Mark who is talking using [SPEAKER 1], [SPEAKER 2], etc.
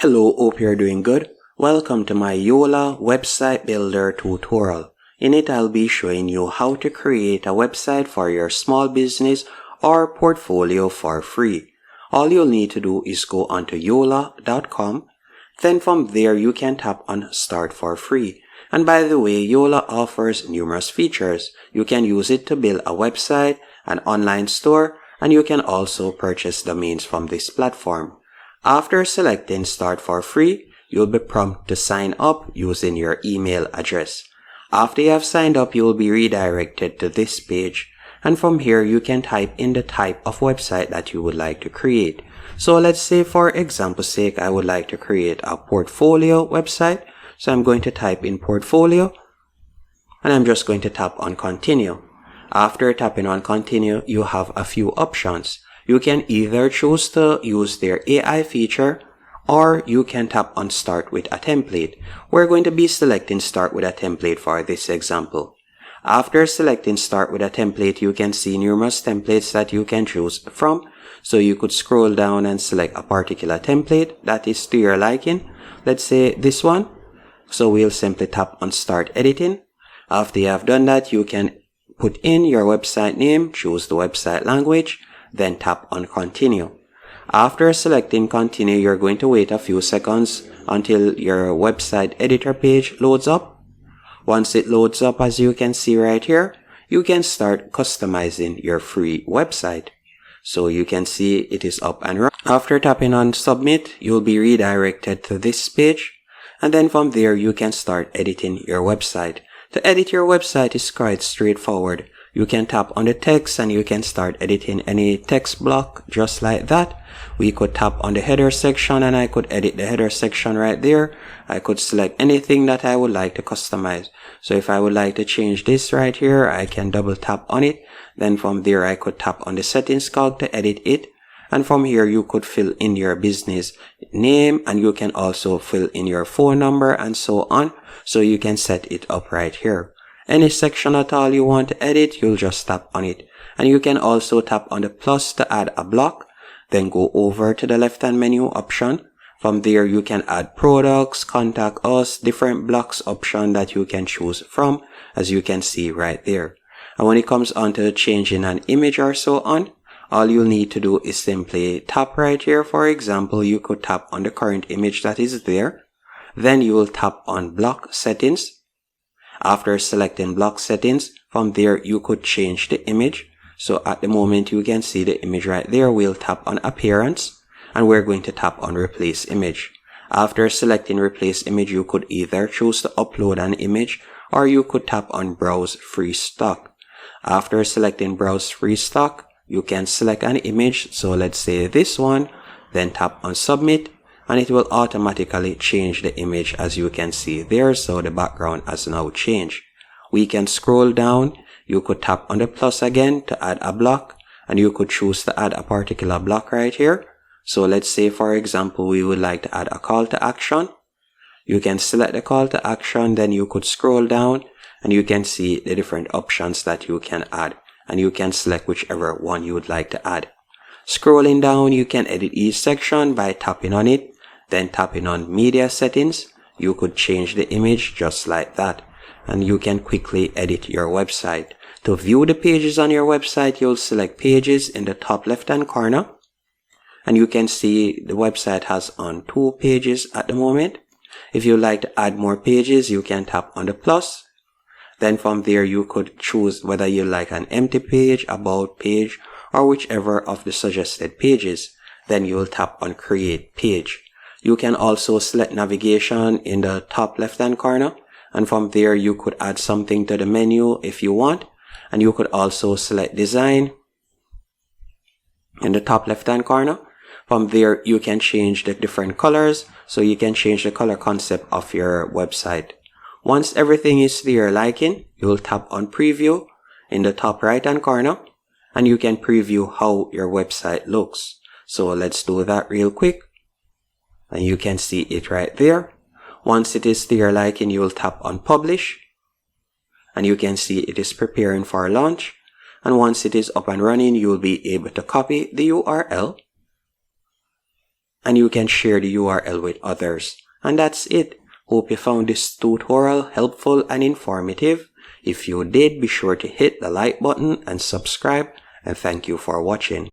[SPEAKER 1] Hello, hope you're doing good. Welcome to my Yola website builder tutorial. In it, I'll be showing you how to create a website for your small business or portfolio for free. All you'll need to do is go onto yola.com. Then from there, you can tap on Start for Free. And by the way, Yola offers numerous features. You can use it to build a website, an online store, and you can also purchase domains from this platform. After selecting Start for Free, you'll be prompted to sign up using your email address. After you have signed up, you will be redirected to this page. And from here, you can type in the type of website that you would like to create. So let's say for example's sake, I would like to create a portfolio website. So I'm going to type in portfolio and I'm just going to tap on continue. After tapping on continue, you have a few options. You can either choose to use their AI feature or you can tap on start with a template. We're going to be selecting start with a template for this example. After selecting start with a template, you can see numerous templates that you can choose from. So you could scroll down and select a particular template that is to your liking. Let's say this one. So we'll simply tap on start editing. After you have done that, you can put in your website name, choose the website language, then tap on continue. After selecting continue, you're going to wait a few seconds until your website editor page loads up. Once it loads up, as you can see right here, you can start customizing your free website. So you can see it is up and running. After tapping on submit, you'll be redirected to this page. And then from there, you can start editing your website. To edit your website is quite straightforward. You can tap on the text and you can start editing any text block just like that. We could tap on the header section and I could edit the header section right there. I could select anything that I would like to customize. So if I would like to change this right here, I can double tap on it. Then from there, I could tap on the settings cog to edit it. And from here, you could fill in your business name and you can also fill in your phone number and so on. So you can set it up right here. Any section at all you want to edit, you'll just tap on it. And you can also tap on the plus to add a block. Then go over to the left hand menu option. From there, you can add products, contact us, different blocks option that you can choose from, as you can see right there. And when it comes on to changing an image or so on, all you'll need to do is simply tap right here. For example, you could tap on the current image that is there. Then you will tap on block settings. After selecting block settings, from there you could change the image. So at the moment you can see the image right there. We'll tap on appearance and we're going to tap on replace image. After selecting replace image, you could either choose to upload an image or you could tap on browse free stock. After selecting browse free stock, you can select an image. So let's say this one, then tap on submit. And it will automatically change the image as you can see there. So the background has now changed. We can scroll down. You could tap on the plus again to add a block. And you could choose to add a particular block right here. So let's say, for example, we would like to add a call to action. You can select the call to action. Then you could scroll down and you can see the different options that you can add. And you can select whichever one you would like to add. Scrolling down, you can edit each section by tapping on it. Then tapping on media settings, you could change the image just like that. And you can quickly edit your website. To view the pages on your website, you'll select pages in the top left hand corner. And you can see the website has on 2 pages at the moment. If you like to add more pages, you can tap on the plus. Then from there, you could choose whether you like an empty page, about page, or whichever of the suggested pages. Then you'll tap on create page. You can also select navigation in the top left hand corner. And from there, you could add something to the menu if you want. And you could also select design in the top left hand corner. From there, you can change the different colors. So you can change the color concept of your website. Once everything is to your liking, you will tap on preview in the top right hand corner. And you can preview how your website looks. So let's do that real quick. And you can see it right there. Once it is to your liking, you will tap on publish. And you can see it is preparing for launch. And once it is up and running, you will be able to copy the URL and you can share the URL with others. And that's it. Hope you found this tutorial helpful and informative. If you did, be sure to hit the like button and subscribe, and thank you for watching.